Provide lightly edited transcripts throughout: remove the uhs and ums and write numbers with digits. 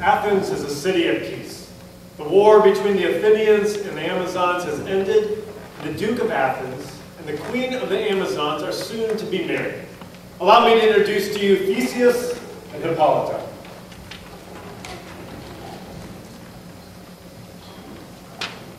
Athens is a city of peace. The war between the Athenians and the Amazons has ended, and the Duke of Athens and the Queen of the Amazons are soon to be married. Allow me to introduce to you Theseus and Hippolyta.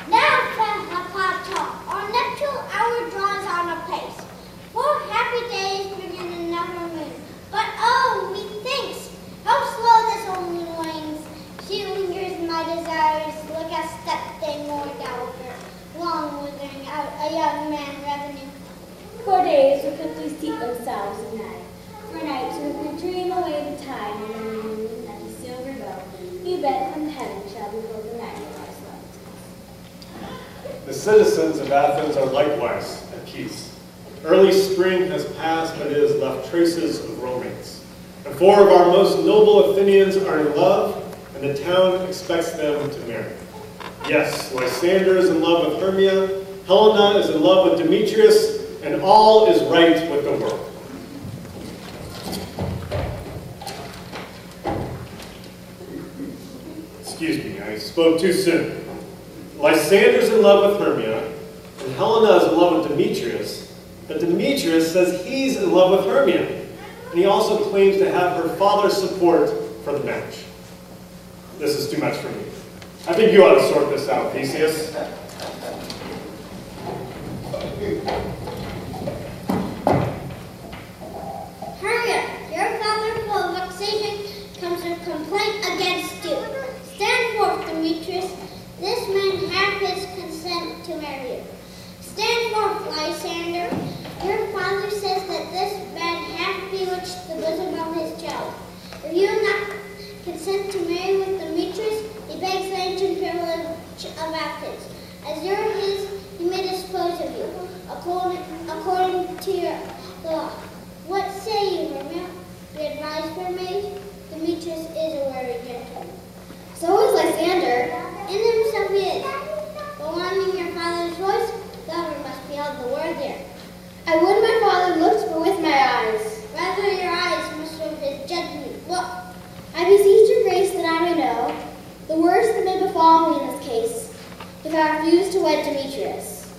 Now, fair Hippolyta, our nuptial hour draws on apace. 4 happy days begin another moon. But oh, methinks, how slow this old moon wanes. She lingers in my desires, like a step-day more dowager, long withering out a young man revenue. 4 days will quickly steep themselves in night. For nights will dream away the time, and the moon and the silver bow, you bet from heaven shall behold the night of our slept. The citizens of Athens are likewise at peace. Early spring has passed, but it has left traces of romance. And 4 of our most noble Athenians are in love, and the town expects them to marry. Yes, Lysander is in love with Hermia, Helena is in love with Demetrius, and all is right with the world. Excuse me, I spoke too soon. Lysander's in love with Hermia, and Helena is in love with Demetrius, but Demetrius says he's in love with Hermia, and he also claims to have her father's support for the match. This is too much for me. I think you ought to sort this out, Theseus. Hermia, your father, full of vexation, comes with complaint against you. Stand forth, Demetrius. This man hath his consent to marry you. Stand forth, Lysander. Your father says that this man hath bewitched the bosom of his child. If you will not consent to marry with Demetrius, he begs the ancient privilege of Athens. As you are his, he may dispose of you, according to your law. What say you, Hermia? Be advised, fair maid. Demetrius is a wary gentleman. So is Lysander. In himself he is. But wanting your father's voice, daughter must be all the worthier. I would my father looked, but with my eyes. Rather your eyes must serve his judgment. Look. I beseech your grace that I may know the worst that may befall me in this case, if I refuse to wed Demetrius.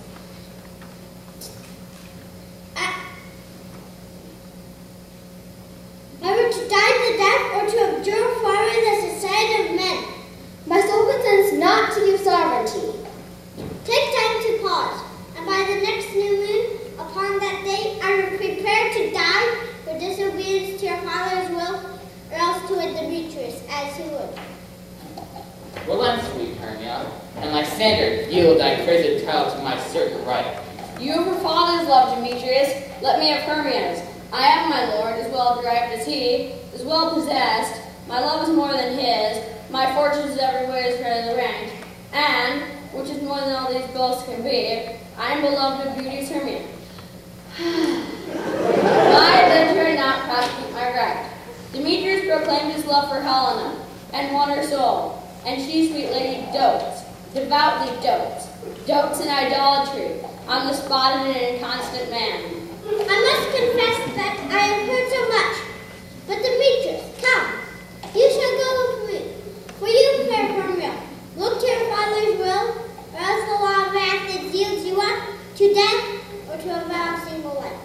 Never to die the death or to abjure forever the society of men. My soul consents not to give sovereignty. Take time to pause, and by the next new moon, upon that day, I will prepare to die for disobedience to your father's will, or else to wed Demetrius as he would. Relent, sweet Hermia, and Lysander, yield thy crazed child to my certain right. You of her father's love, Demetrius, let me have Hermia's. I am my lord, as well derived as he, as well possessed. My love is more than his, my fortune is every way as fair as the rank, and, which is more than all these boasts can be, I am beloved of beauty's Hermia. My adventure not prosecute my right. Demetrius proclaimed his love for Helena, and won her soul, and she, sweet lady, dotes, devoutly dotes in idolatry, on the spotted and inconstant man. I must confess that I have heard so much. But Demetrius, come, you shall go with me. For you, fair Hermia, look to your father's will, or else the law of Athens yields you up to death or to a vow of single life.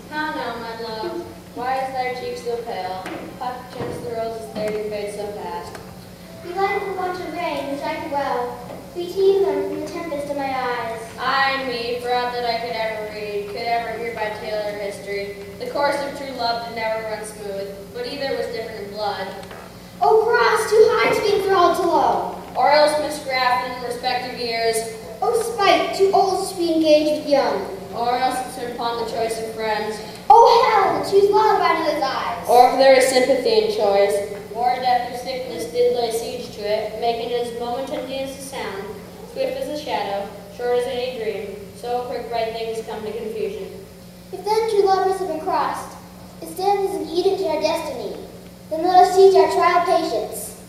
How now, my love? Why is thy cheek so pale? How chance the roses there do fade so fast? Belike the want of rain, which I could well, retrieve them from the tempest of my eyes. Ay me, for aught that I could ever read, could ever hear by tale or history, the course of true love did never run smooth, but either was different in blood. O cross, too high to be enthralled to low. Or else misgrafted in respective years, O spite, too old to be engaged with young. or else entered upon the choice of friends. O hell, to choose love out of those eyes. Or if there is sympathy in choice, war, death, or sickness did lay siege to it, making it as momentary as a sound, swift as a shadow, short as any dream, so quick bright things come to confusion. If then true lovers have been crossed, it stands as an edict in our destiny. Then let us teach our trial patience.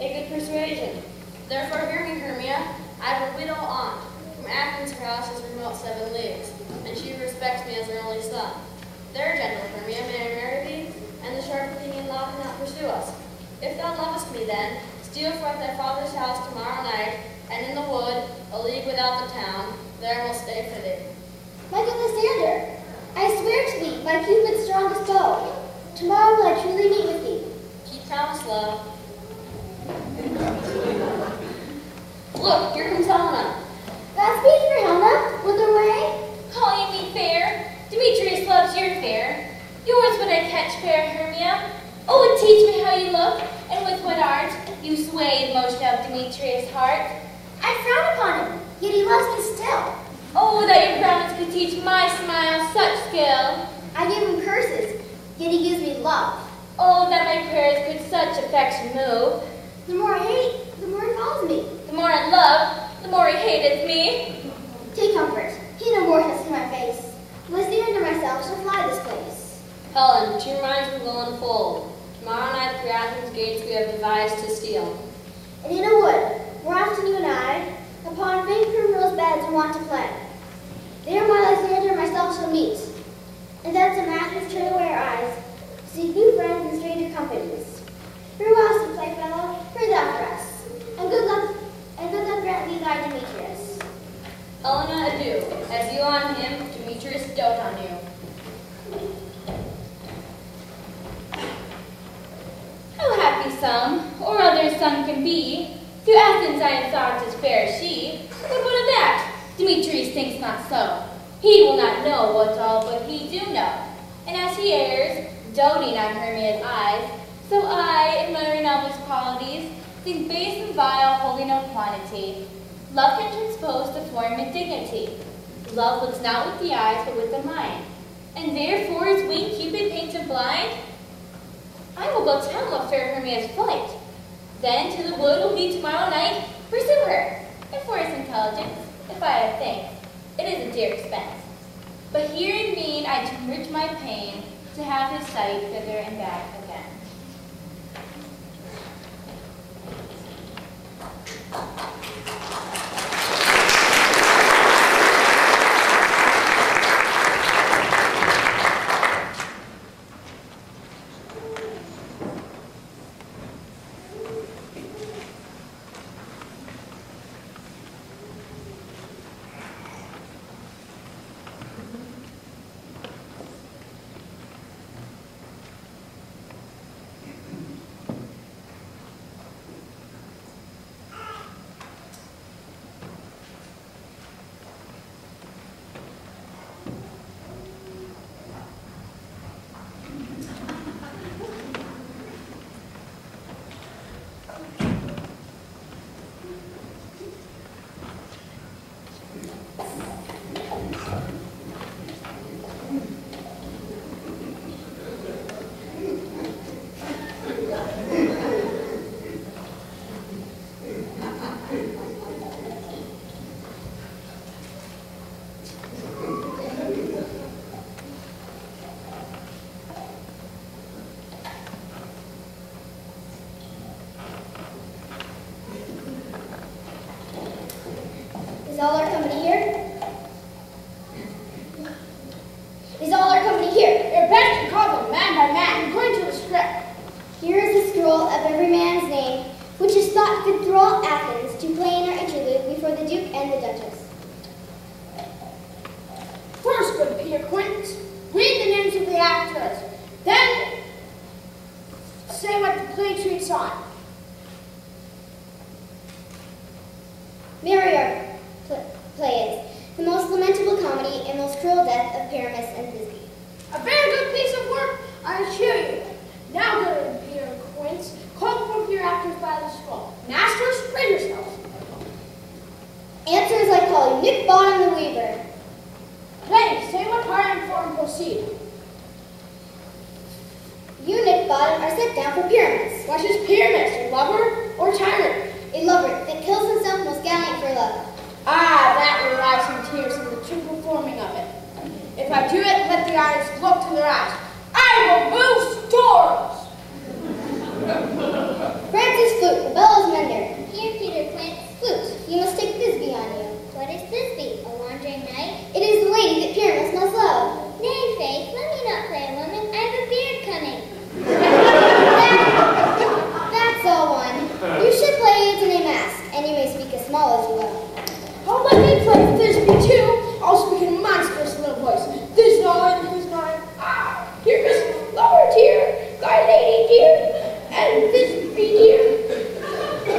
A good persuasion. Therefore hear me, Hermia. I have a widow aunt, whom From Athens, her house is remote 7 leagues, and she respects me as her only son. There, gentle Hermia, may I marry thee, and the sharp opinion law cannot pursue us. If thou lovest me, then, steal forth thy father's house tomorrow night, and in the wood, a league without the town, there will stay for thee. My good Lysander, I swear to thee by Cupid's strongest bow, tomorrow will I truly meet with thee. Keep promise, love. Look, here comes Helena. Godspeed for Helena, with the way. Calling me fair? Demetrius loves your fair. Yours would I catch, fair Hermia. Oh, teach me how you look, and with what art you sway the motion of Demetrius' heart. I frown upon him, yet he loves me still. Oh, that your frowns could teach my smile such skill. I give him curses, yet he gives me love. Oh, that my prayers could such affection move. The more I hate, the more he follows me. The more I love, the more he hateth me. Take comfort, he no more shall see my face. Lysander myself shall fly this place. Helen, 2 minds will unfold. Tomorrow night through Athens' gates we have devised to steal. And in a wood, where often you and I, upon faint primrose beds are wont to play. There my Lysander myself shall meet, and thence in Athens turn away our eyes, to seek new friends and stranger companies. Farewell, sweet playfellow, pray thou for us, and good luck grant thee thy Demetrius. Helena, adieu. As you on him, Demetrius dote on you. How happy some, or other son can be. To Athens I am thought as fair as she. But what of that? Demetrius thinks not so. He will not know what all but he do know. And as he errs, doting on Hermia's eyes, so I, admiring all his qualities, think base and vile holding no quantity. Love can transpose to form and dignity. Love looks not with the eyes, but with the mind. And therefore is winged Cupid painted blind? I will go tell of fair Hermia's flight. Then to the wood will be tomorrow night, pursue her. And for his intelligence, if I have thanks, it is a dear expense. But here in mean I to enrich my pain, to have his sight thither and back again. Is all our company here? Is all our company here? Your best to call them man by man, according to the script. Here is the scroll of every man's name, which is thought fit through all Athens to play in our interlude before the Duke and the Duchess. First, good Peter Quintus, read the names of the actors. Then, say what the play treats on. Mary play is the most lamentable comedy and most cruel death of Pyramus and Thisbe. A very good piece of work, I assure you. Now, good Peter Quintus, call forth your actors by the scroll. Masters, read yourselves. Answer is like calling Nick Bottom the Weaver. Play, say what part and form proceed. You, Nick Bottom, are set down for Pyramus. What is Pyramus, a lover or tyrant? A lover that kills himself most gallant for love. Ah, that will rise some tears in the true performing of it. If I do it, let the eyes look to their eyes. I will move storms! Francis Flute, the bellows mender. Here, Peter Quintus. Flute, you must take Thisbe on you. What is Thisbe? small as you will. Oh, let me play Thisby too. I'll speak in a monstrous little voice. This nine. Ah, here is lower tier, thy lady dear, and Thisby dear.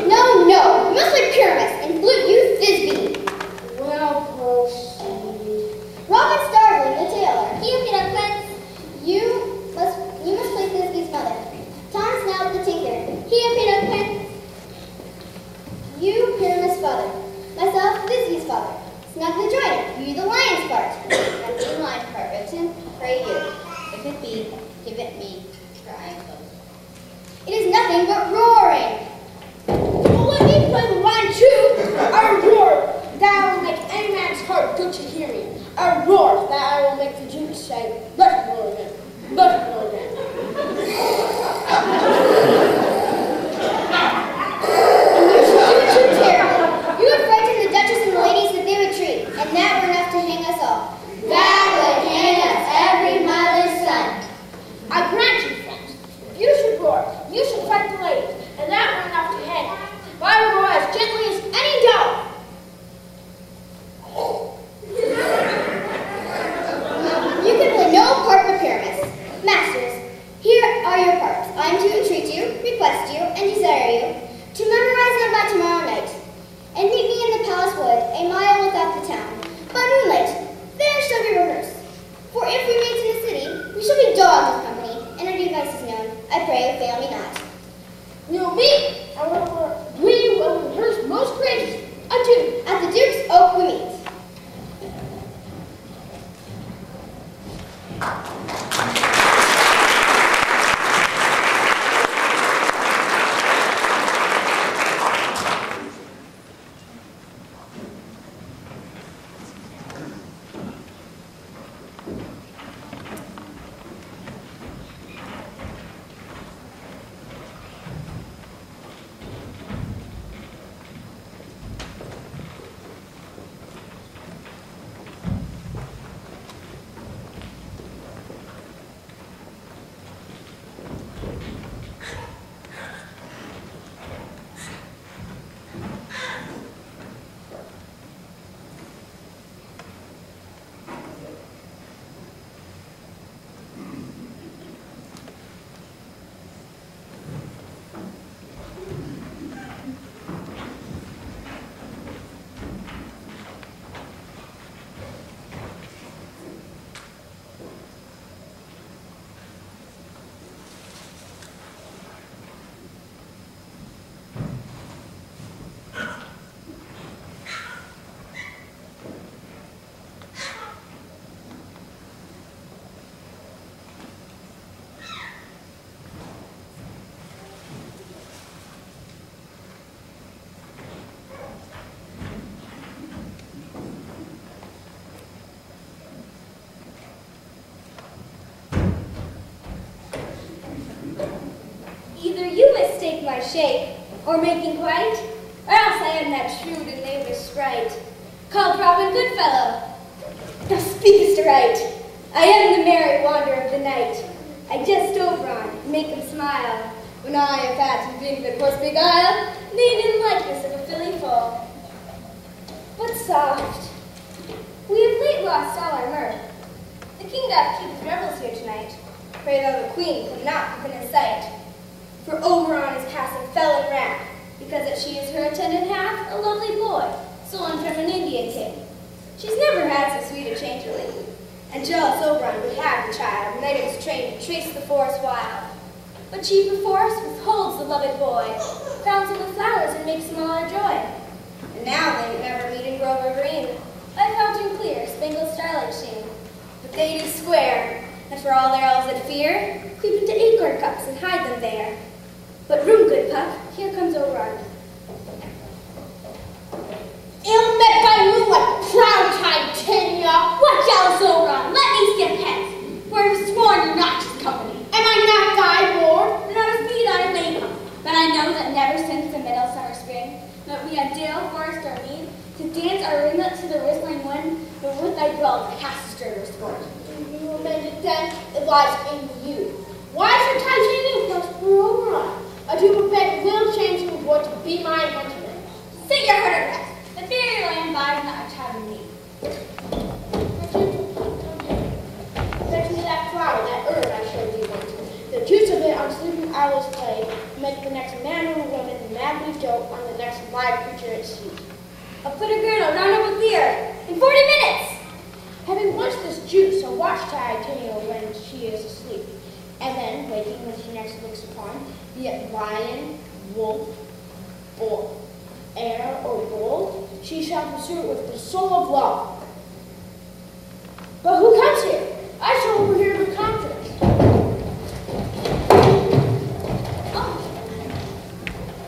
No, you must play Pyramus and flute you Thisby. Well, proceed. Robin Starveling, the tailor. He opened up Quince. You must play Thisby's mother. Tom Snout, the tinker. He opened up Quince. You, Pyramus' father. Myself, Thisby's father. Snug the joiner. You, the lion's part. I'm the lion's part, Vixen. Pray you. If it be, give it me. Try both. It is nothing but roaring. Well, let me play the line too. I roar that I will make any man's heart good to hear me. I roar that I will make the Jews say, let him roar again. Let him roar again. And you should do it too terribly. You would frighten the Duchess and the ladies at RiverTree, and that were enough to hang us all. That would hang us every mother's son. I grant you, friends. You should roar. You should fight the ladies, and that were enough to hang us. But I roar as gently as any dog. You can play no part but Pyramus. Masters, here are your parts. I am to entreat you, request you, and desire you to memorize them by tomorrow night, and meet me in the palace wood, a mile without the town. By moonlight, there shall we rehearse. For if we meet in the city, we shall be dogs of company, and our device is known. I pray, fail me not. We will meet, and we will rehearse most courageously. Adieu. At the Duke's Oak we meet. My shape, or making quite, or else I am that shrewd and knavish sprite, called Robin Goodfellow. Thou speakest right. I am the merry wanderer of the night. I jest over on, make him smile, when I have had to bring the course beguile, made in likeness of a filly foal. But soft, we have late lost all our mirth. The king doth keep his revels here tonight. Pray thou the queen come not within his sight. For over on his castle fell in wrath, because that she is her attendant half, a lovely boy, stolen from an Indian king. She's never had so sweet a changeling, and jealous Oberon would have the child, and it was trained to trace the forest wild. But she perforce withholds the loved boy, crowns him with flowers and makes him all our joy. And now they never meet in grove or green, by fountain clear, spangled starlight sheen. But they do square, and for all their elves that fear, creep into acorn cups and hide them there. But room, good pup, here comes Oberon. Ill met by moonlight, proud Titania. What jealous Oberon? Let me skip hence, for I have sworn you're not his company. Am I not thy lord? Then I must be thy lady. But I know that never since the middle summer spring, that we had dale, forest, or mead, to dance our ringlet to the whistling wind, but with thy dwell to cast a sterner sport. You amend it then, it lies in you. Why should Titania prosper Oberon? A dupe of bed will change him for to be my henchman. Sit your herd of rest. juice of it on sleeping owl's play, make the next man or woman madly dote on the next live creature it sees. A foot of girdle round up with the earth in 40 minutes. Having once this juice, so watch Titania when she is asleep, and then waking when she next looks upon, be it lion, wolf, or air, or gold, she shall pursue it with the soul of love. But who comes here? I shall overhear with confidence.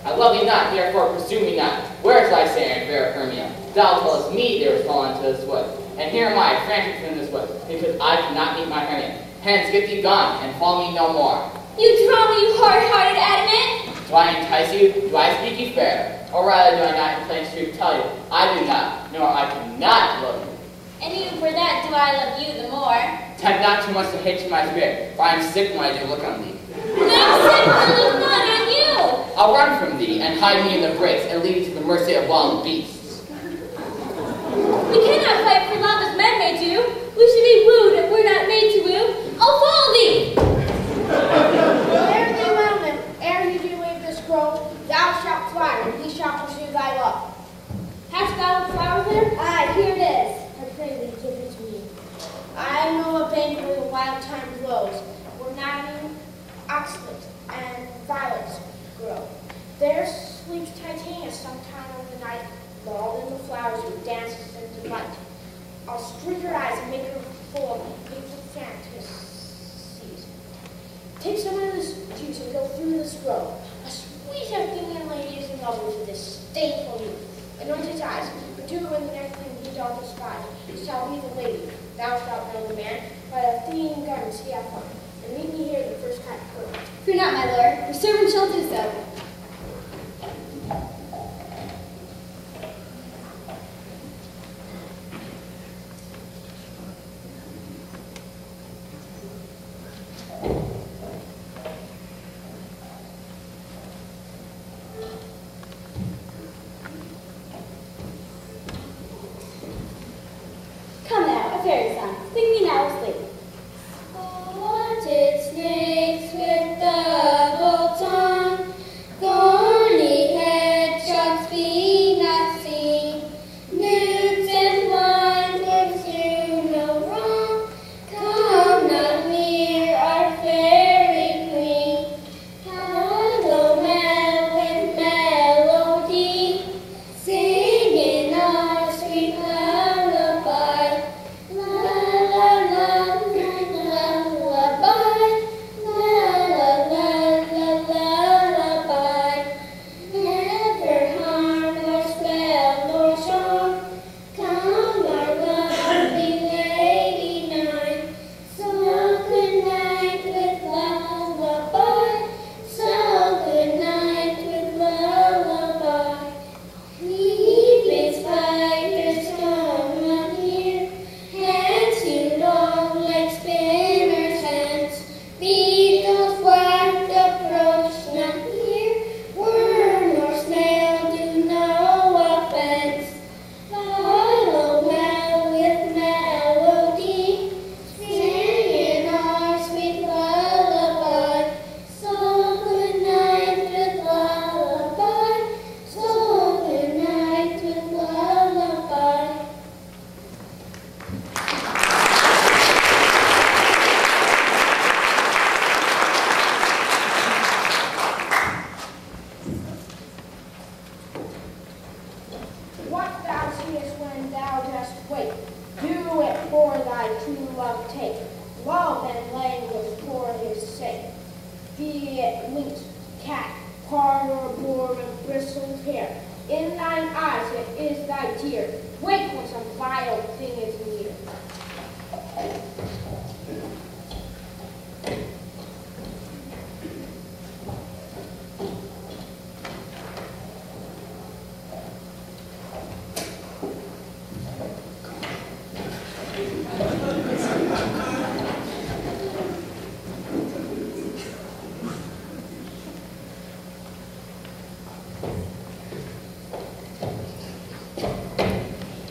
I love thee not, therefore pursue me not. Where is thy saying, fair Hermia? Thou tellest me there was fallen into this wood. And here am I, frantic in this wood, because I cannot meet my Hermia. Hence, get thee gone, and follow me no more. You trauma, you hard-hearted adamant! Do I entice you? Do I speak you fair? Or rather, do I not in plain truth tell you, I do not, nor I cannot love you. And even for that do I love you the more. Tempt not too much to hate to my spirit, for I am sick when I do look on thee. Now sick to look not on you! I'll run from thee, and hide me in the brakes, and leave thee to the mercy of wild beasts. We cannot fight for love as men may do. We should be wooed if we're not made to woo. I'll follow thee! Fare thee well, then, ere you do leave this grove, thou shalt fly, and he shall pursue thy love. Hast thou a flower there? Aye, here it is. I pray thee, give it to me. I know a bank where the wild thyme blows, where nodding oxlips and violets grow. There sleeps Titania sometime of the night, lulled in the flowers with dances and delight. I'll streak her eyes and make her full of hateful fantasies. Take some of this juice and go through this grove. A sweet Athenian lady is in love with this disdainful youth. Anoint his eyes, but do when the next thing he doth espy shall be the lady. Thou shalt know the man by the Athenian gardens he hath won. And meet me here the first time. Fear not, my lord. Your servant shall do so. Come now, a fairy song. Sing me now asleep. Spotted snakes with double tongue, thorny hedgehogs be not seen. Newts and wanderers do no wrong. Come not near our fairy queen. Hello, with melody, singing our sweet lullaby. La la la lullaby, la la la lullaby. Never harm nor spell nor charm. Come our lovely lady nigh. So good night with lullaby. So good night with lullaby. Weeping spiders come not near. Hands you long like spinners' hands. Beetles whacked approach not near. Worm or snail do no offense. Follow well with melody, singing our sweet lullaby. So good night with lullaby. So good night with lullaby. What thou seest when thou dost wake, do it for thy true love take. Love and language for his sake. Be it lynx, cat, pard, or boar with bristled hair. In thine eyes it is thy tear. Wake when some vile thing is near.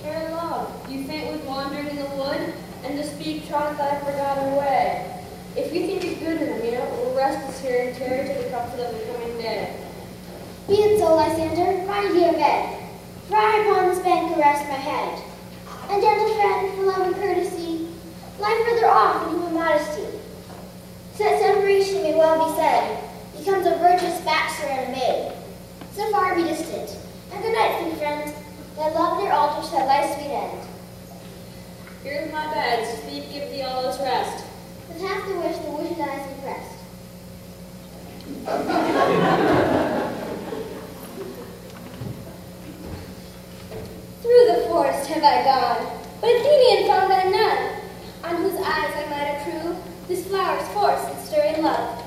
Fair love, you faint with wandering in the wood, and to speak troth thy forgotten way. If you think it good, Hermia, we'll rest us here and carry to the comfort of the coming day. Be it so, Lysander, find ye a bed. For I upon this bank caress my head. And gentle friend, for love and courtesy, lie further off in human modesty. Such separation may well be said, becomes a virtuous bachelor and a maid. So far be distant. And good night, sweet friend. Thy love near altar shall life's sweet end. Here's my bed, sleep give thee all its rest. With half the wish eyes impressed. Through the forest have I gone, but Athenian found I none, on whose eyes I might approve this flower's force and stirring love.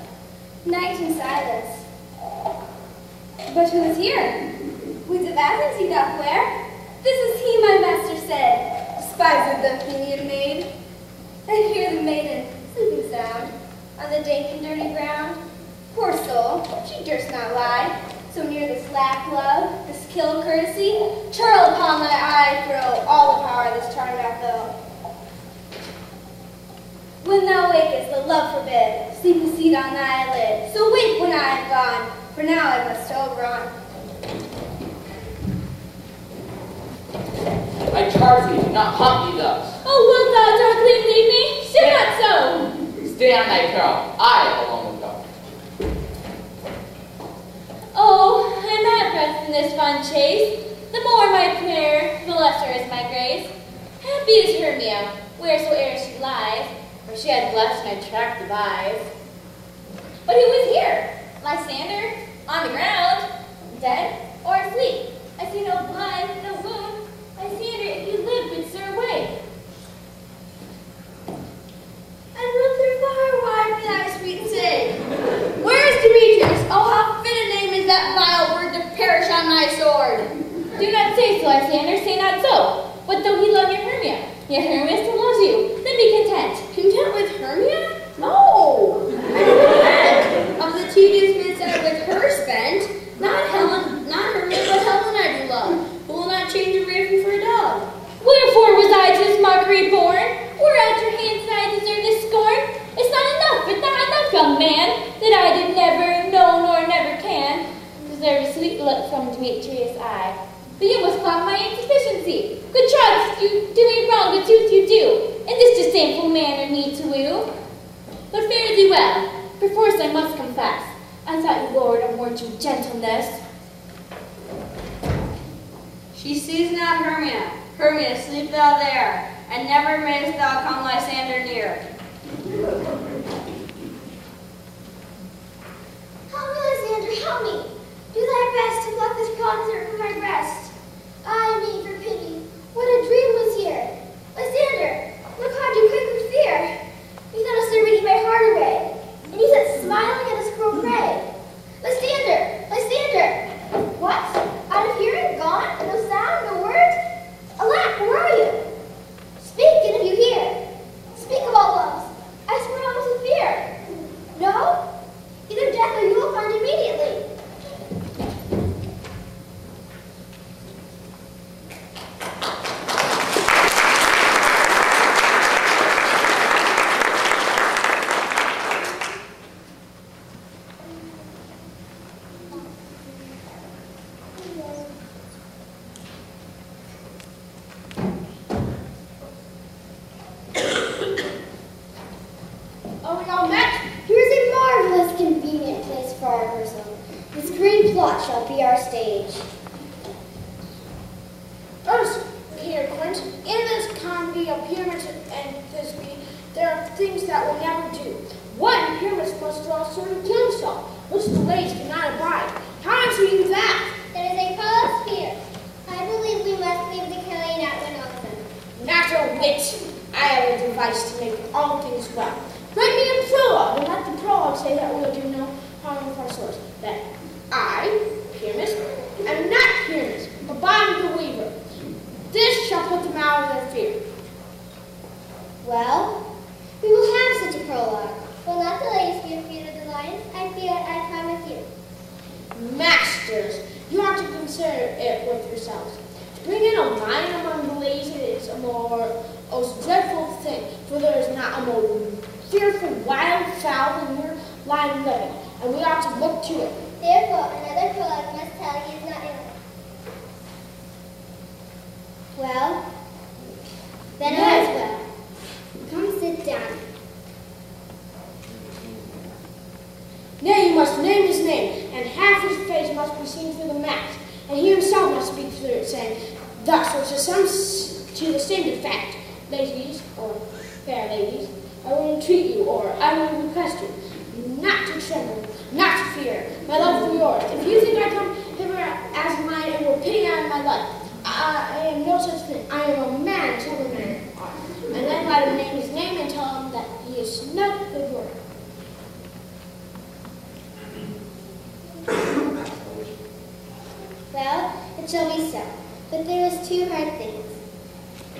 Night and silence. But who is here? Weeds of Athens he doth wear. This is he, my master said, despised of the Athenian maid. And here the maiden, sleeping sound, on the dank and dirty ground. Poor soul, she durst not lie, so near this lack love, this kill courtesy, churl upon my eye throw all the power this charm doth go. When thou wakest, the love forbid, sleep a seat on thy lid, so wake when I am gone, for now I must overrun. I charge thee, do not haunt me thus. Oh, wilt thou darkly leave me? Say not so. Stay on thy peril, I alone will go. Oh, I am at rest in this fun chase. The more my prayer, the lesser is my grace. Happy is Hermia, wheresoe'er she lies, for she hath blessed my track devise. But who is here? Lysander? On the ground? Dead? Or asleep? I see no blood, no wound. Lysander, if you live, good sir, wake. And run through fire, wide be thy sweet and say, Where is Demetrius? Oh, how fit a name is that vile word to perish on thy sword. do not say so, Lysander, say not so. What though he love your Hermia? Yet Hermia still loves you. Then be content. Content with Hermia? No. And of the tedious minutes that are with her spent, not Hermia, but Helen I do love, who will not change a raven for a dog. Wherefore was I to this mockery born? Whereat your hands did I deserve this scorn? It's not enough, young man, that I did never know nor never can deserve a sweet look from Demetrius' eye. But you must clock my insufficiency. Good troth, you do me wrong, but sooth you do, in this disdainful manner me to woo. But fare thee well, perforce I must confess, I thought you lord of more true gentleness. She sees not Hermia. Hermia, sleep thou there, and never mayst thou come Lysander near. Help me, Lysander, help me. Do thy best to pluck this concert from my breast. Ay me, for pity, what a dream was here. Lysander, look how do quick with fear. You thought a servant eat my heart away, and you sat smiling at a squirrel prey. Lysander, Lysander, what? Out of hearing, gone? No sound, no word? Alack, where are you? Speak, and if you hear, speak of all loves. I swear almost with fear. No? Either death or you will find immediately. Are we all met? Here is a marvelous convenient place for our rehearsal. This green plot shall be our stage. First, Peter Quint, in this comedy of Pyramus and Thisbe, there are things that will never do. One, Pyramus must draw a sword and kill himself, which the ladies cannot abide. How does he do that? That is a cause here. I believe we must leave the killing out when open. Natural wit. I have a device to make all things well. Write me a prologue, and let the prologue say that we will do no harm with our swords. That I, Pyramus, am not Pyramus, but Bottom the Weaver. This shall put them out of their fear. Well, we will have such a prologue. Will not the ladies be afraid of the lions? I fear I come with you. Masters, you are to consider it with yourselves. To bring in a lion among the ladies is a most dreadful thing, for there is not a more fearful wild foul than your line of living, and we ought to look to it. Therefore, another prologue must tell he is not ill. Well, then all is well. Come sit down. Nay, you must name his name, and half his face must be seen through the mask, and he himself must speak through it, saying, thus, or to the same effect, ladies, or fair ladies, I will entreat you, or I will request you, not to tremble, not to fear, my love for yours. If you think I come hither as mine and will pity out of my life, I am no such thing. I am a man, tell the man. And then let him name his name and tell him that he is no good work. Well, it shall be so. But there is two hard things.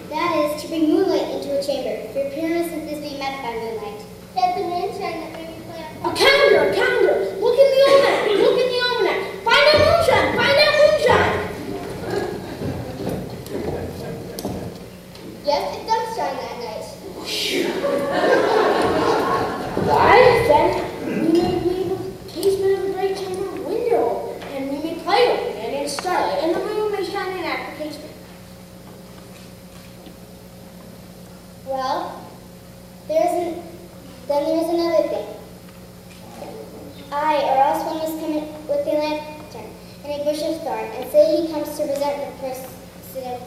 That is, to bring moonlight into a chamber, for Pyramus and Thisbe met by moonlight. That the moonshine that may be planned. A calendar, a calendar! Look in the almanac! Look in the almanac! Find out moonshine! Find out moonshine! Yes, it does shine that night. Why, then, we may leave a casement of the great chamber window, and we may play open it in starlight, and the moon may shine in at the casement. Well, then there is another thing. Aye, or else one must come in with a lantern and a bush of thorn, and say he comes to present the person of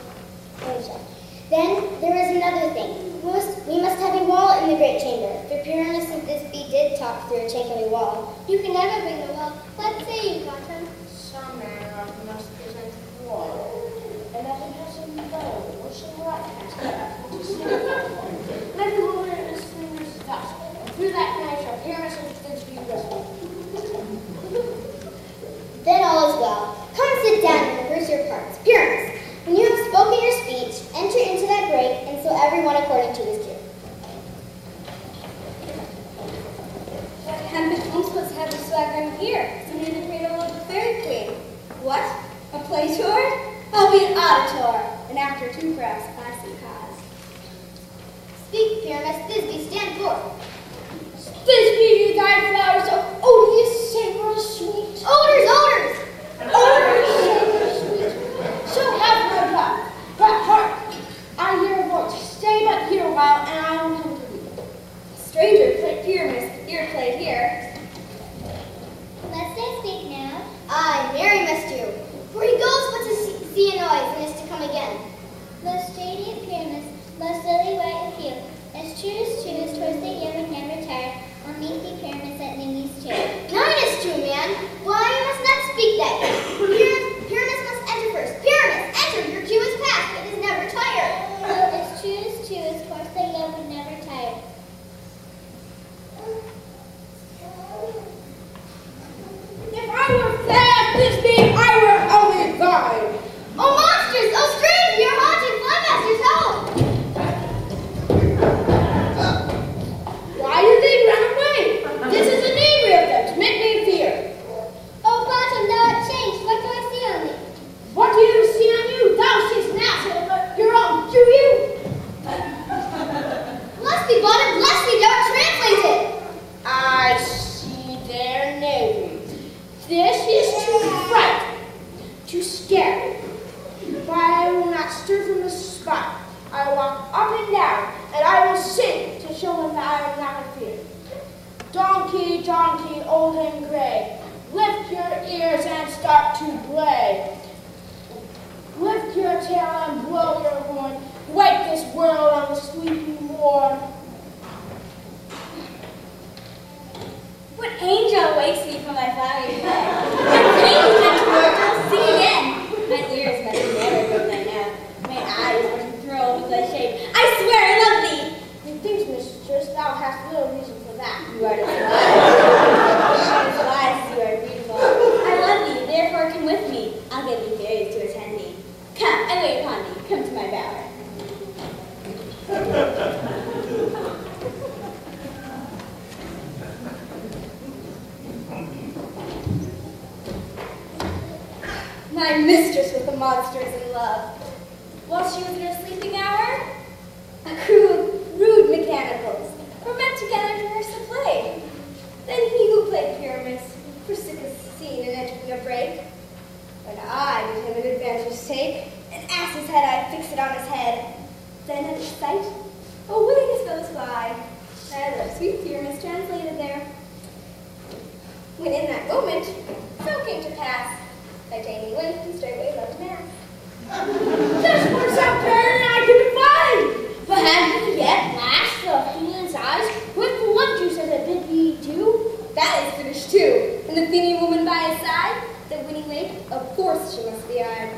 angel. Then there is another thing. We must have a wall in the great chamber, for Pyramus and Thisbe did talk through a chink of a wall. You can never bring the wall. What say you, Gotham? Some man must present the wall, and that it has some bow, or some rock cast, to see the wall. Let him over in his fingers dust, and through that night shall Pyramus and Thisbe whistle. Then all is well. Come sit down and rehearse your parts. Pyramus, when you have spoken your speech, enter into that break, and so everyone according to his cue. Hempit once was have a swaggering here, so near the cradle of the fairy queen. What? A play tour? I'll be an auditor, an actor too, perhaps, classy cause. Speak, Pyramus, Thisbe, stand forth. Thisbe, thy flowers of odious savor sweet. Odors, odors! Odors, savor sweet. So have my God. But hark, I hear a voice. Stay but here a while, and I will come to thee. Stranger, play Pyramus, ear played here. Let they speak now. Aye, Mary must do. For he goes but to see a noise, and is to come again. Most radiant Pyramus, most lily white of hue, as true towards the year when never retired, on meet the Pyramus at Nimi's chair. Nine is true, man. Why, you must not speak that. Pyramus must enter first. Pyramus, enter, your cue is past, but is never tired. As true as towards the year when never tired. If I were fair, Thisbe, I were only thine. Oh, monsters! Oh, strange! We are haunted Flymaster's home! Why did they run away? This is a knavery of them to make me fear. Oh, Bottom, thou art changed. What do I see on thee? What do you see on you? Thou seest now, but your own, do you? Bless thee, Bottom, bless thee, thou art translated! I see their knavery. This is to frighten, to scare. But I will not stir from the spot. I walk up and down, and I will sing to show them that I am not afeard. Donkey, donkey, old and gray, lift your ears and start to play. Lift your tail and blow your horn. Wake this world on the sleepy morn. What angel wakes me from my flowery play? What angel to sing again? My ears must never go thy now. My eyes are enthralled with thy shape. I swear I love thee! Methinks, mistress, thou hast little reason for that. You are as wise as you are beautiful. I love thee, therefore come with me. I'll give thee fairies to attend thee. Come, I wait upon thee. Come to my bower. My mistress with the monsters in love. While she was in her sleeping hour, a crew of rude mechanicals were met together to nurse the play. sight. Away his fellows fly. Neither sweet fear mistranslated there. When in that moment, so came to pass, Titania winked and straightway left mass. This works out better than I could define. But hadn't he yet lashed the Athenian's eyes with voluptuous as it bid me do? That is finished too. And the Athenian woman by his side, the winning maid, of course she must be eyed.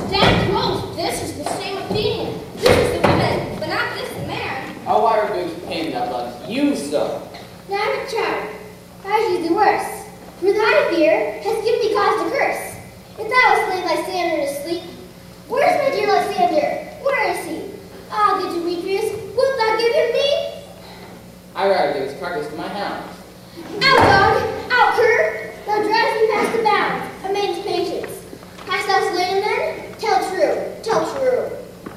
Stand close, this is the same Athenian. This is the woman, but not this the man. Oh, why are boots pain that loves you so? Now I'm charmed. I should do worse. For thy fear has given me cause to curse. If thou hast laid Lysander to sleep, where's my dear Lysander? Where is he? Ah, good Demetrius, wilt thou give him me? I rather give his carcass to my hounds. Out, dog! Out, cur! Thou drivest me past the bounds of maiden's patience. Hast thou slain him then? Tell true, tell true.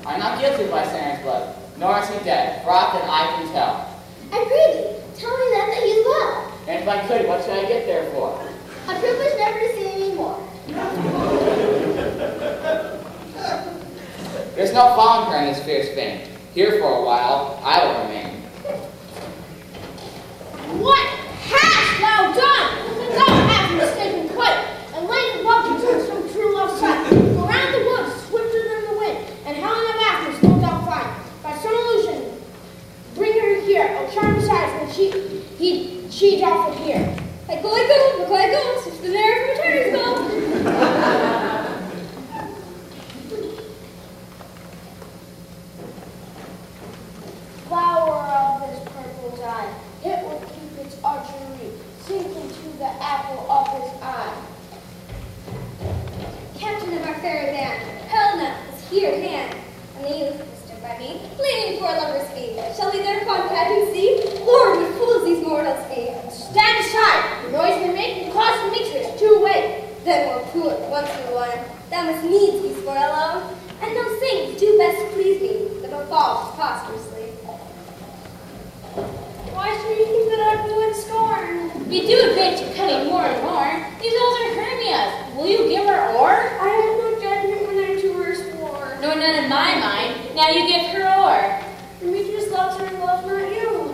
I am not guilty of Lysander's blood, nor is he dead, for aught that I can tell. I pray thee, tell me then that he is well. And if I could, what should I get there for? A privilege never to see any more. There's no following her in this fierce vein. Here for a while, I will remain. What hast thou done? Thou hast mistaken quite, and laid the love to from true love's sight. Around the woods, swifter than the wind, and Helen of Athens wilt thou find. By some illusion, bring her here. I'll charm his eyes when she doth appear. Like go, switch the mirror from a turner's go. Flower of his purple dye, hit with Cupid's archery, sink into the apple of his eye. Captain of our fair band, Helena is here at hand, and the youth who stood by me, leaning for a lover's feet. Shall we their fond pageant see? Lord, what fools these mortals be! Stand aside, the noise they make will cause Demetrius to awake. Then we'll prove it once in a while. Thou must needs be sworn alone, and those things do best please me, that befall prosperously. Why should you think that I blew in scorn? You do admit you're cutting more and more. These oars are Hermia's. Will you give her oar? I have no judgment when I'm to her swore. Nor none in my mind. Now you give her oar. Demetrius loves her and loves not you.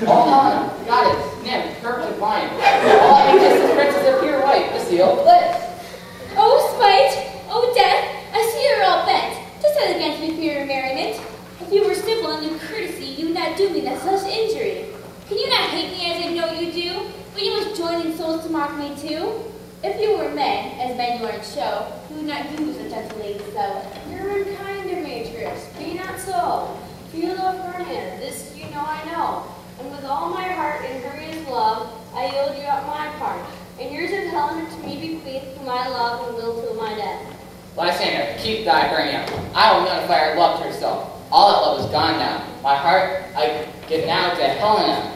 Oh, Helena, goddess, nymph, perfect wine. All I make this princess of pure white, the seal of bliss. Oh, spite! Oh, death! I see you're all bent to set against me for your merriment. If you were civil and knew courtesy, you would not do me that such injury. Can you not hate me as I know you do? But you must join in souls to mock me too. If you were men, as men you are in show, you would not use a gentle lady so. You're unkind, Demetrius. Be not so. For you love Hermia, this you know I know. And with all my heart in Hermia's love, I yield you up my part. And yours of Helena to me bequeath, whom I love and will till my death. Lysander, keep thy Hermia. I will notify her love to herself. All that love is gone now. My heart I give now to Helena.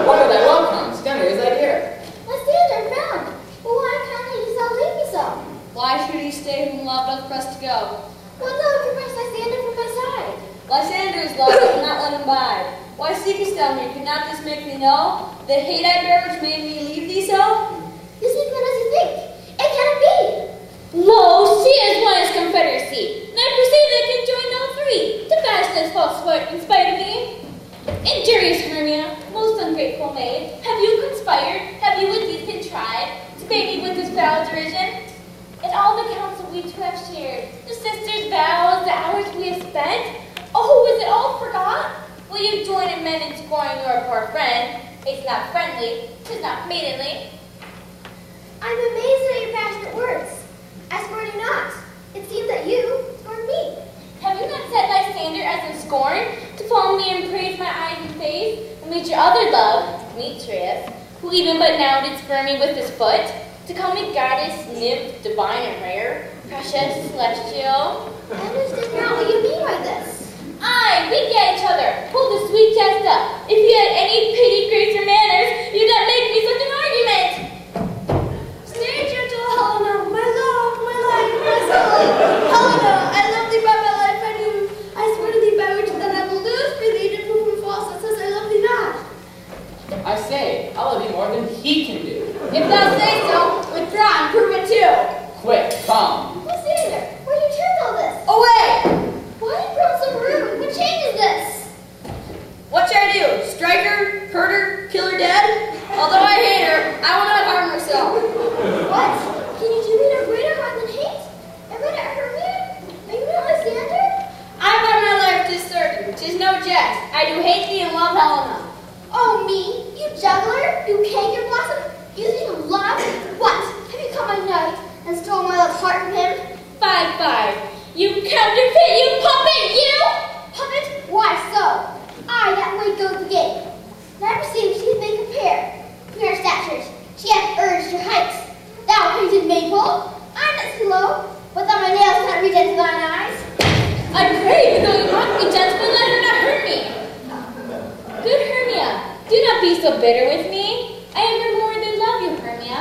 What are thy welcomes? Tender is thy dear. Lysander found. But why kindly you so leave me so? Why should he stay whom love doth press to go? What though you press Lysander from my side? Lysander is love, I will not let him bide. Why seekest thou me? Could not this make thee know the hate I bear which made me leave thee so? You speak not as you think. It cannot be. Lo, she has won his confederacy, and I perceive they can join all three to bash this false sport in spite of me. Injurious Hermia, most ungrateful maid, have you conspired, have you with these contrived, to bait me with this foul derision? In all the counsel we two have shared, the sisters' vows, the hours we have spent, oh, is it all forgot? Will you join in men in scorning your poor friend? It's not friendly, 'tis not maidenly. I'm amazed at your passionate words. I scorn you not. It seems that you scorn me. Have you not set Lysander as in scorn, to follow me and praise my eyes and face, and meet your other love, Demetrius, who even but now did spur me with his foot, to call me goddess, nymph, divine and rare, precious, celestial? I understand not what you mean by this. Aye, we get each other. Hold the sweet jest up. If you had any pity, grace, or manners, you'd not make me such an argument. Stay gentle, Helena, my love, my life, my soul. Helena, I love thee by my life, I do. I swear to thee by which that I will lose for thee to prove me false that says I love thee not. I say, I love you more than he can do. If thou say so, withdraw. come. Lysander, where did you turn all this? Away! Why have you grown so rude? What change is this? What should I do? Strike her? Hurt her? Kill her dead? Although I hate her, I will not harm myself. What? Can you do me no greater harm than hate? A greater Hermia? Are you not Lysander? I by my life 'tis certain, 'tis no jest. I do hate thee and love Helena. Oh, me? You juggler? You canker blossom? You think of love? What? Have you come my knight and stolen my love's heart from him? 5-5. You counterfeit, you puppet, you! Puppet? Why so? I, that weight goes the gate. And I perceive she may compare. Fair statures, she hath urged her heights. Thou painted maple, I'm not so low, but thou my nails cannot reach into thine eyes. I pray, but though you mock me, gentlemen, let her not hurt me. Good Hermia, do not be so bitter with me. I ever more than love you, Hermia.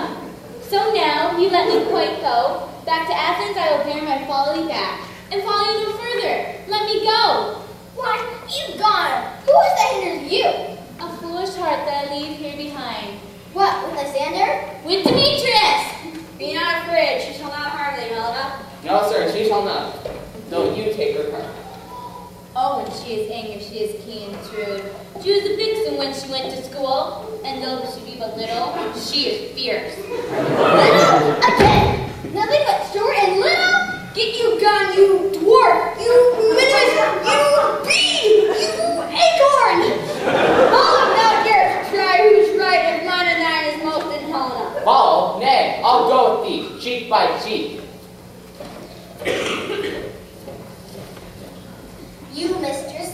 So now you let me quite go. Back to Athens I will bear my folly back. And follow you no further. Let me go. Why, you gone. Who is that hinders you? A foolish heart that I leave here behind. What, with Lysander? With Demetrius! Be not afraid, she shall not harm thee, Helena. No, sir, she shall not. Though you take her part. Oh, when she is angry, she is keen and shrewd. She was a vixen when she went to school, and though she be but little, she is fierce. Little? Again? Nothing but short and little? Get you gone, you dwarf! You minimus! You bee! You acorn! All of thou darest try whose right if mine and thine is most in Helena. Follow? Nay, I'll go with thee, cheek by cheek. You, mistress,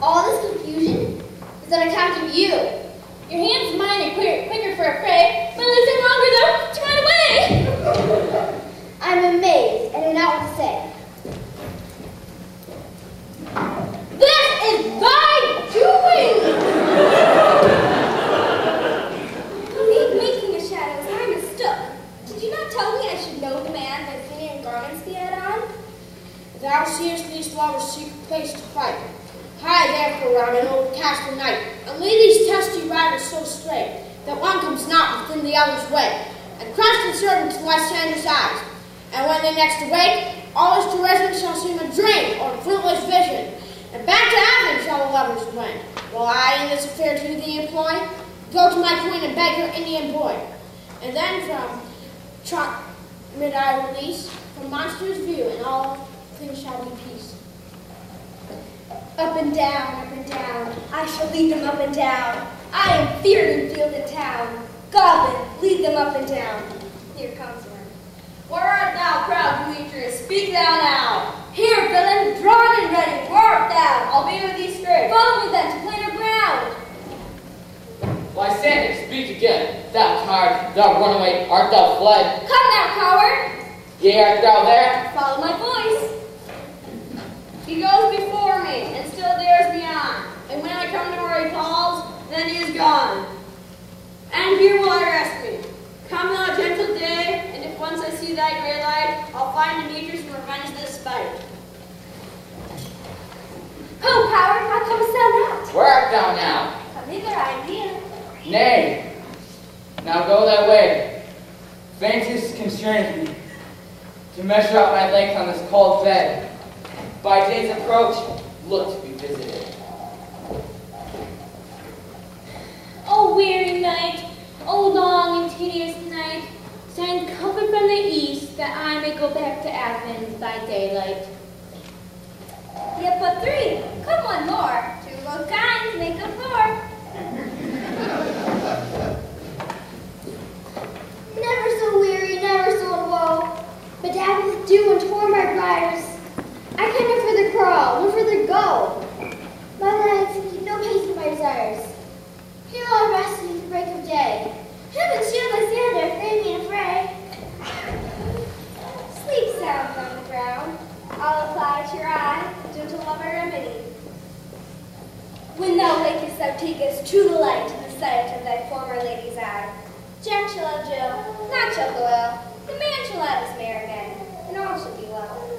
all this confusion is on account of you. Your hands mine are quicker for a fray. My legs are longer, though, to run away. I'm amazed and do not what to say. This is thy doing! Leave making the shadows, I mistook. Did you not tell me I should know the man by Athenian garments he had on? Thou seest these lovers seek a place to fight. Hie therefore round an old castle night, and lead these testy riders so straight, that one comes not within the other's way, and crush the servant to Lysander's eyes. And when they next awake, all his derision shall seem a dream or a fruitless vision, and back to Athens shall the lovers wend. Will I in this affair to thee employ? Go to my queen and beg her Indian boy, and then from mid I release, from monsters' view, and all things shall be peace. Up and down, I shall lead them up and down. I am feared in field and town. Goblin, lead them up and down. Here comes one. Where art thou, proud Demetrius? Speak thou now. Here, villain, drawn and ready, where art thou? I'll be with thee straight. Follow me then to plainer ground. Lysander, speak again. Thou coward, thou runaway, art thou fled? Come now, coward. Yea, art thou there? Follow my voice. He goes before me, and still dares beyond. And when I come to where he calls, then he is gone. And here will I rest me. Come thou gentle day, and if once I see thy grey light, I'll find Demetrius and revenge this spite. Ho, coward, how comest thou not? Where art thou now? Come hither, I am near. Nay. Now go thy way. Faintest constrains me to measure out my length on this cold bed. By day's approach, look to be visited. O weary night, O long and tedious night, send comfort from the east, that I may go back to Athens by daylight. Yet but three. Come one more. Two of both kinds make a four. Never so weary, never so in woe, bedazzled with dew and torn by riders. I can no further crawl, no further go. My legs can keep no pace with my desires. Here will I rest beneath the break of day. Heaven shield Lysander, if they be afraid. Sleep sound on the ground. I'll apply to your eye, gentle lover remedy. When thou wakest, thou takest true delight in the sight of thy former lady's eye. Jack shall have Jill, not shall go ill. The man shall have his mare again, and all shall be well.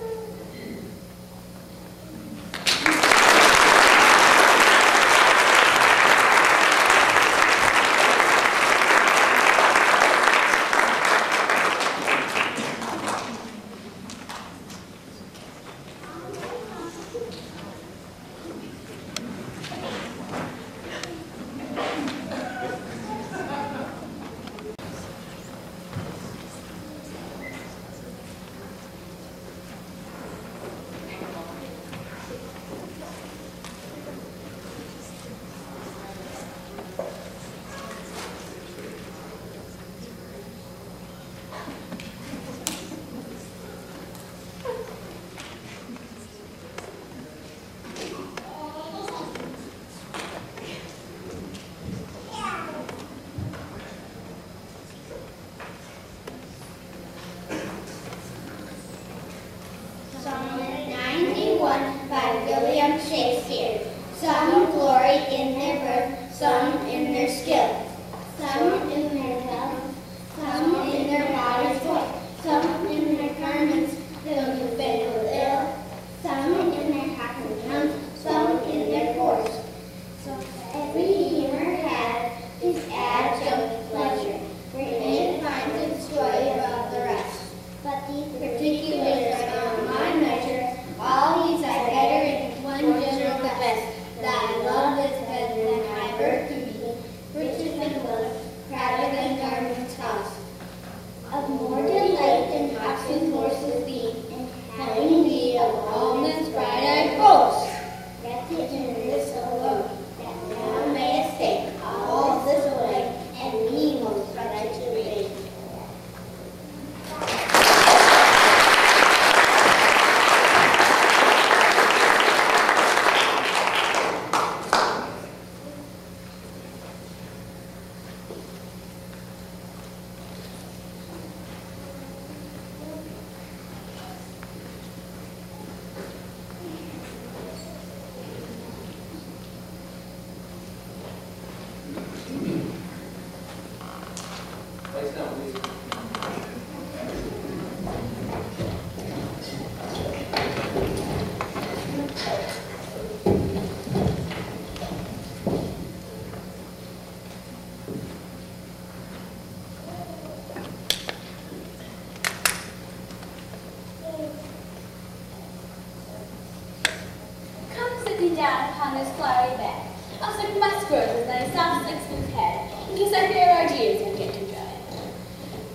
down upon this flowery bed. I'll stick my squirrels and a soft slick smooth head, in case I fear our dears will get too dry.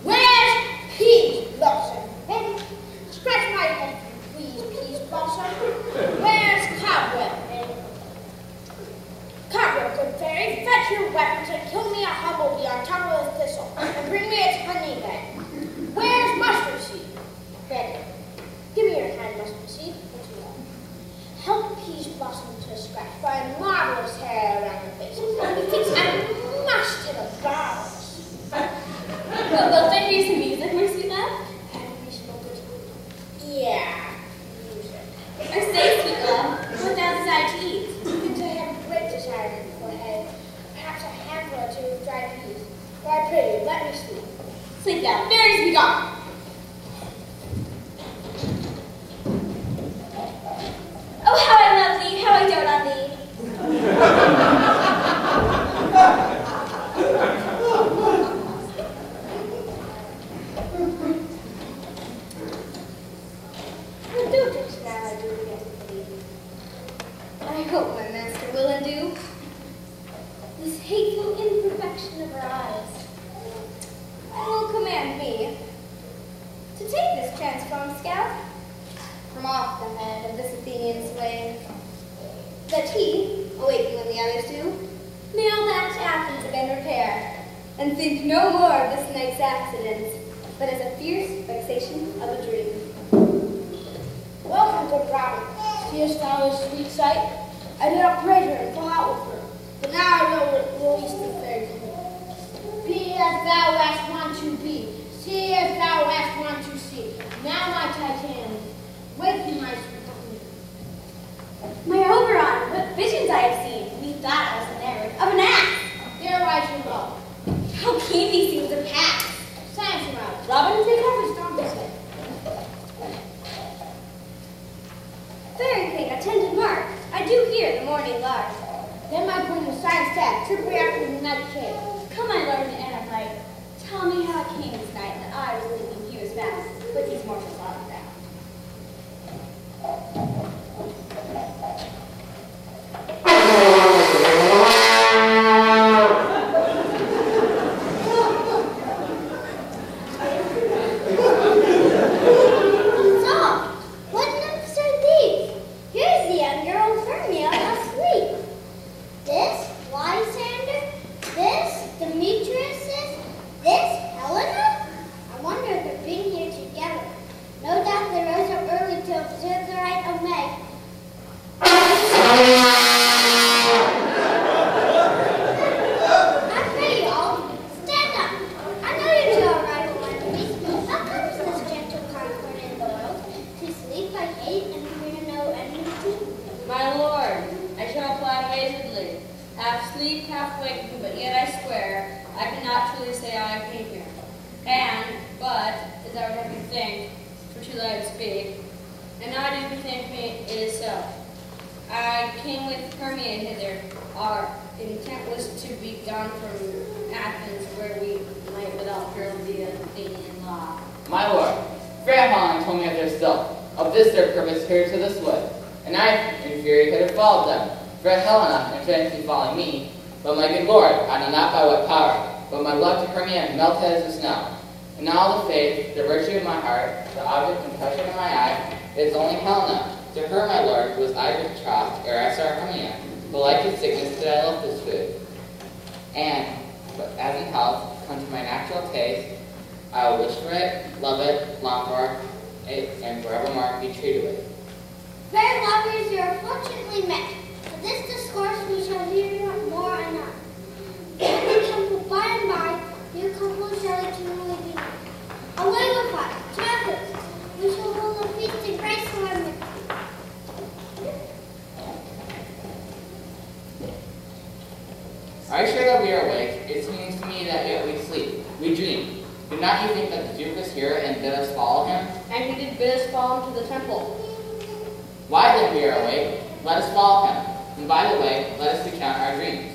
Where's Peas Blossom? Scratch my head, please, Peas Blossom. Where's Cobweb? Cobweb, good fairy, fetch your weapons and kill me a humblebee on top of a thistle, and bring me its honey bag. Where's Mustard Seed? Ready. Give me your hand, Mustard Seed. Help Peas Blossom to scratch by a marvelous hair around her face. Methinks I must hit a bounce. Will they hear some music, my sweet love? And we smoke it. Yeah, music. Or say, sweet love, what thou desire to eat? Since I have great desire for head, perhaps a handful or two of dried peas. But I pray you, let me sleep. Sleep thou, fairies be gone! Oh, how I love thee, how I dote on thee. I do just now I do against thee. I hope my master will undo this hateful imperfection of her eyes, and will command me to take this transformed scout from off the head of this Athenian slave, that he, awaking when the others do, may all back to Athens again repair, and think no more of this night's accidents, but as a fierce vexation of a dream. Welcome, good Robin. Seest thou this sweet sight? I did upbraid her and fall out with her, but now I know what release the fairy to me. Be as thou hast want to be, see as thou hast want to see. Now, my Titanic, wake me, my sweet company. My Oberon, what visions I have seen! Methought I was enamored of an ass! There lies your love. How came these things to pass? Silence him out. Robin, take off his donkey's head. Fairy King, attended mark, I do hear the morning lark. Then my queen was science sad, trip me after the night came. Come, my lord and Anaphyte, tell me how it came this night that I was thinking he was bound with these mortals on the ground. Are you sure that we are awake? It seems to me that yet we sleep. We dream. Do not you think that the Duke is here and bid us follow him? And he did bid us follow him to the temple. Why then we are awake? Let us follow him. And by the way, let us recount our dreams.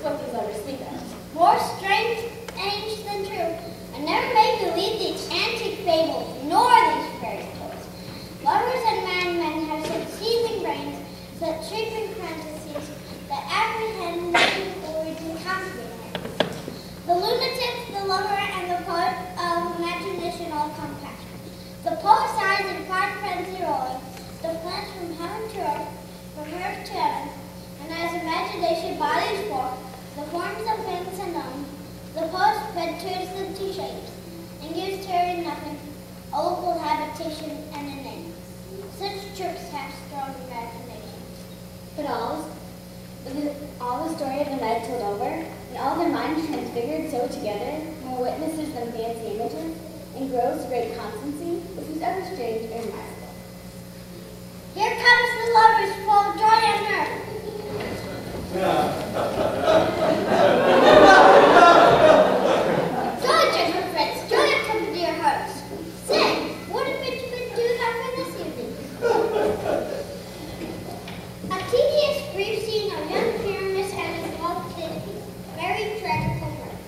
what these lovers speak of. More strange than true. I never make believe these antique fables, nor these fairy tales. Lovers and madmen have such seething brains, such shaping fantasies, that apprehend nothing words and comprehend. The lunatic, the lover, and the poet of imagination all compact. The poet sighs in far frenzy rolling, the plants from heaven to earth, from earth to heaven, and as imagination bodies forth, the forms of things unknown, the poet ventures them to shapes, and gives to her nothing, a local habitation and a name. Such troops have strong imagination. But all the story of the night told over, and all their minds transfigured so together, more witnesses than fancy images, and grows great constancy, which was ever strange or admirable. Here comes the lovers full of joy and mirth. Joy, gentle friends, joy have come to your hearts. Say, what a rich bit do you have for this evening? A tedious brief scene of young Pyramus and his love Thisbe. Very tragical mirth.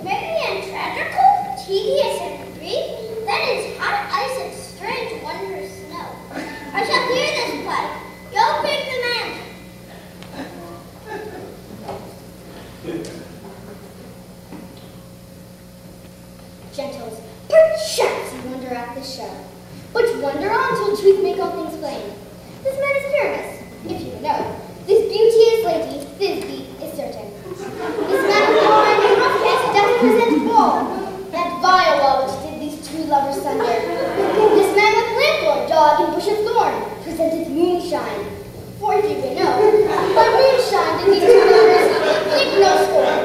Merry and tragical? Tedious and brief? That is hot ice and strange wondrous snow. I shall hear this play. Go bring the man. Gentles, perchance you wonder at this show. But wonder on till truth make all things plain. This man is Pyramus, if you know. This beauteous lady, Thisbe, is certain. This man of war and rough cast doth present woe. That vile law which did these two lovers sunder. This man with lanthorn, dog, and bush of thorn presenteth moonshine. For you would know, by moonshine did these two lovers think no scorn.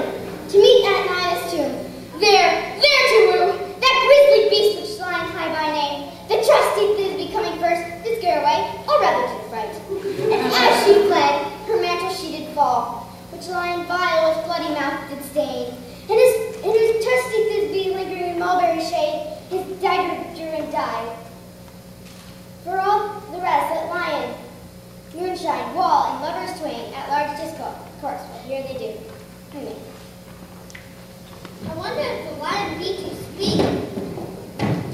To meet at Nina's tomb, there to woo, that grisly beast which lion high by name, the trusty Thisbe coming first, did scare away, or rather did fright. And as she fled, her mantle she did fall, which lion vile with bloody mouth did stain. And his trusty Thisbe lingering in mulberry shade, his dagger drew and died. For all the rest that lion, moonshine, wall, and lovers twain at large discourse, but here they do. Amen. I wonder if the lion be to speak.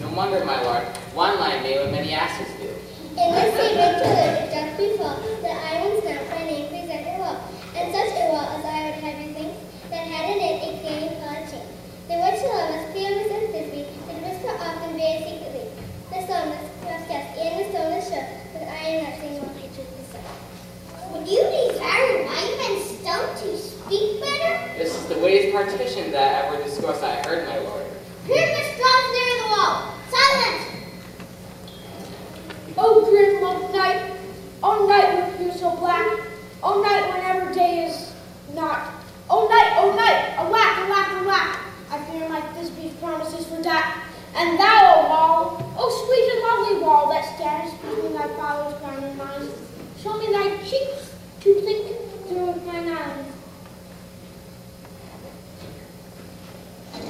No wonder, my lord. One lion may what many asses do. In this secret to live, it doth befall that I once not by name present a wall, and such a wall as I would have you think, that had in it a canny chain. The which lovers, Pyramus and Thisbe, did whisper often very secretly. The stone is cast, and the stone is shut, but I am not seeing what hatred is said. Would you desire knife and stone to speak better? This is the ways partition that ever discourse I heard, my lord. Pyramus draws near the wall. Silence! Oh, grim old night, oh night with you so black, oh night whenever day is not. Oh night, alack, alack, alack, I fear my Thisbe's promises for that. And thou, O wall, oh sweet and lovely wall that standest between thy father's crown and mine, show me thy cheeks to think through mine eyes.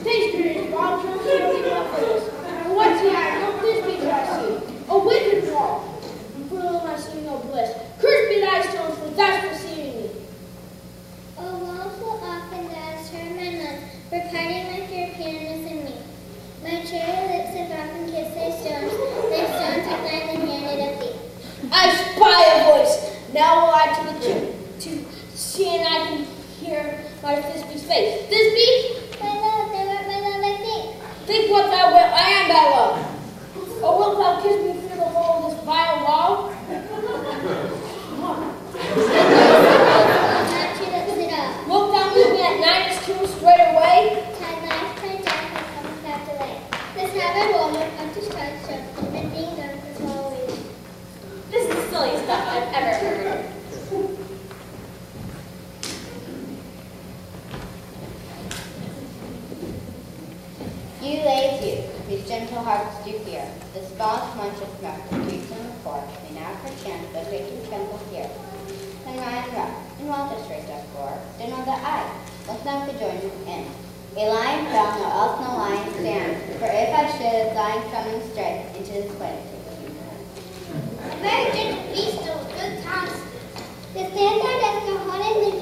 Thisbe is wall, show me your loveliest. And what's the eye, no Thisbe do I see, a wicked wall, and for whom I see no bliss. Cursed be thy stones for thus deceiving me. O walls will often thus turn my mouth, for parting with your Pyramus and me. My cherry lips have often kissed thy stones have gladly handed of thee. I spy a voice. Now will I to the to see and I can hear my Thisbe's face. Thisbe, My love, thou art my love, I think. think what thou wilt. I am thy love. Or wilt thou kiss me through the hole of this vile wall? Not she looks it up. Wilt thou meet me at Nina's tomb straight away? Time lies, my death has come without delay. This habit will not come to start show, and being done for small ways. This is the silliest stuff I've ever heard. You lays you, whose gentle hearts do fear, the smallest munch of smoke that creeps on the floor, may now perchance but wake and tremble here. When Ryan rough, and Walter's raised up for, do know that I must not to join him in. A lion fell, no else no lion stand, for if I should, lion coming straight into this place. A very gentle beast of good cause. The standard as the horn and the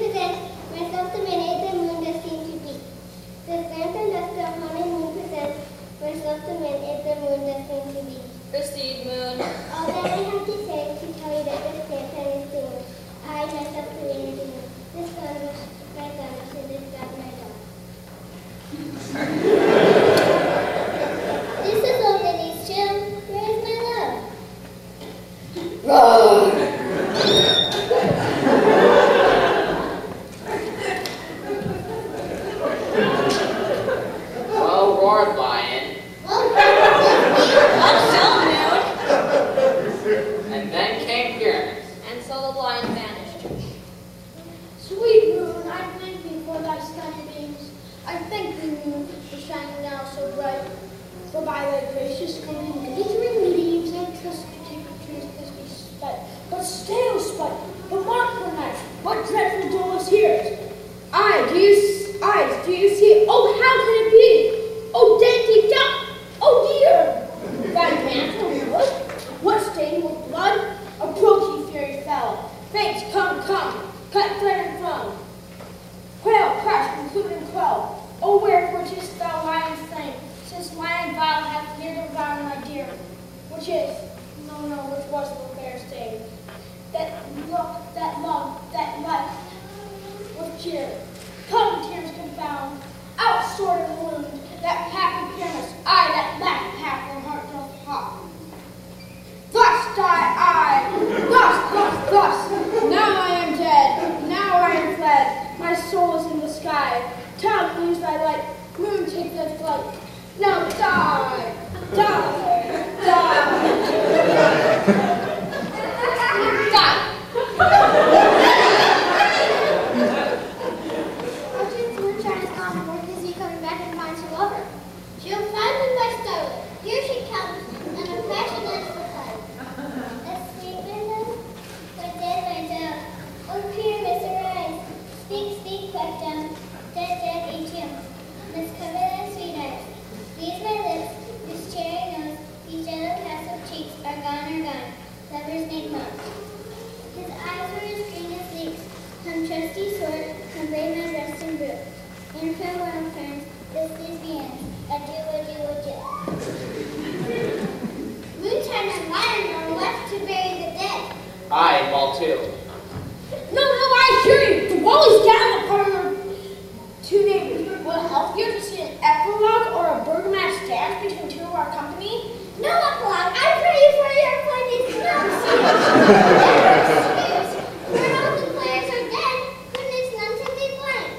Well, roared lion. And then came pyramids. And so the lion vanished. Sweet moon, I thank thee for thy stunning beams. I thank thee, moon, for shining now so bright. For by thy gracious coming, glittering leaves and trust to take the trees this be spite. But stale spite, but mark the night, what dreadful door is here? Eyes, do you see? Oh, how can it be? Oh, dainty duck! Oh, dear! Thy mantle wood? What stained with blood? Approach, ye fury fell. Fates, come, cut thread and thumb. Quail, crush, conclude and quell. Oh, wherefore tis thou lion flame, since lion vile hath here devoured my dear, which is, which was the fair stain. That look, that love, that life, with cheer. Come, tears confound, out sword and wound, that happy pyramus, that lack half her heart doth pop. Thus die I, thus. Now I am dead, now I am fled. My soul is in the sky. Town, lose thy light. Moon, take thy flight. Now die. Arjun's moonshine is gone. Where is he coming back and finds her lover? She'll find him by starlight. Here she comes, and her passion is the sight. Asleep in them, but dead lie down. Oh, pyramids arise. Speak, quick down. Dead, each hymn. Must cover thy sweet eyes. These my lips, this cherry nose, these yellow castled cheeks are gone. Lovers need not. His eyes were as green as leeks. Come trusty sword, come brave my breast and brook. In farewell, friends, this is the end. Adieu. Moonshine and lion are left to bury the dead. I fall too. No, I hear you. The wall is down upon your two neighbors. Will it help you to see an epilogue or a burgomaster dance between two of our company? No epilogue. I pray you for your appointees to not see it. Where all the players are dead, when there's none to be blamed.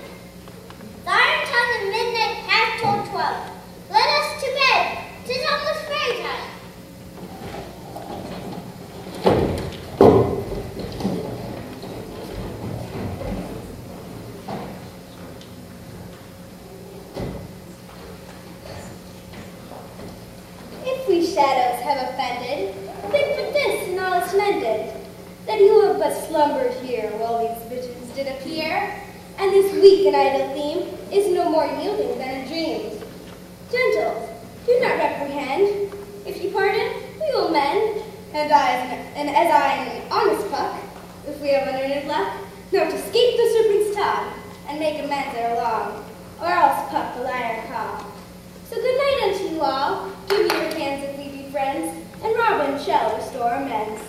The iron tongue of midnight hath told 12. Let us to bed. 'Tis almost fairy time. Shadows have offended, think but this and all is mended, that you have but slumbered here while these visions did appear, and this weak and idle theme is no more yielding than a dream. Gentles, do not reprehend. If you pardon, we will mend, and as I am an honest puck, if we have unearned luck, know to escape the serpent's tongue, and make amends ere long, or else puck the liar call. So good night unto you all. Give me your hands if we be friends, and Robin shall restore amends.